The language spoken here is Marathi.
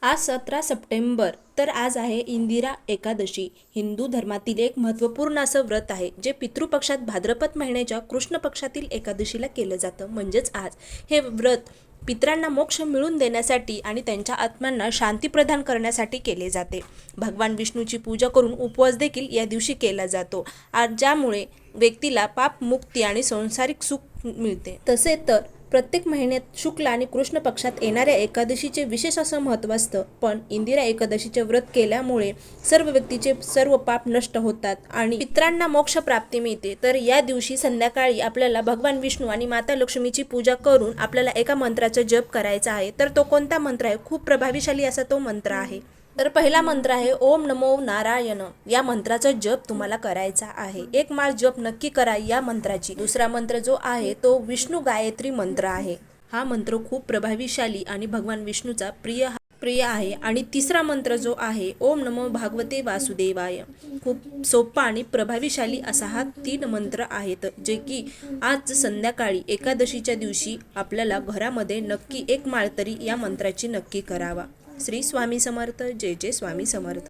आज 17 सप्टेंबर तर आज आहे इंदिरा एकादशी। हिंदू धर्मातील एक महत्त्वपूर्ण असं व्रत आहे जे पितृपक्षात भाद्रपद महिन्याच्या कृष्ण पक्षातील एकादशीला केलं जातं। म्हणजेच आज हे व्रत पितरांना मोक्ष मिळवून देण्यासाठी आणि त्यांच्या आत्म्यांना शांती प्रदान करण्यासाठी केले जाते। भगवान विष्णूची पूजा करून उपवास देखील या दिवशी केला जातो, ज्यामुळे व्यक्तीला पाप मुक्ती आणि सांसारिक सुख मिळते। तसे तर प्रत्येक महिन्यात शुक्ल आणि कृष्ण पक्षात येणाऱ्या एकादशीचे विशेष असं महत्त्व असतं, पण इंदिरा एकादशीचे व्रत केल्यामुळे सर्व व्यक्तीचे सर्व पाप नष्ट होतात आणि पितरांना मोक्ष प्राप्ती मिळते। तर या दिवशी संध्याकाळी आपल्याला भगवान विष्णू आणि माता लक्ष्मीची पूजा करून आपल्याला एका मंत्राचा जप करायचा आहे। तर तो कोणता मंत्र आहे? खूप प्रभावशाली असा तो मंत्र आहे। तर पहिला मंत्र आहे ओम नमो नारायण। या मंत्राचा जप तुम्हाला करायचा आहे। एक माळ जप नक्की करा या मंत्राची। दुसरा मंत्र जो आहे तो विष्णू गायत्री मंत्र आहे। हा मंत्र खूप प्रभावीशाली आणि भगवान विष्णूचा प्रिय आहे। आणि तिसरा मंत्र जो आहे ओम नमो भागवते वासुदेवाय। खूप सोपा आणि प्रभावीशाली असा हा 3 मंत्र आहेत, जे की आज संध्याकाळी एकादशीच्या दिवशी आपल्याला घरामध्ये नक्की एक माळ तरी या मंत्राची नक्की करावा। श्री स्वामी समर्थ। जय जय स्वामी समर्थ।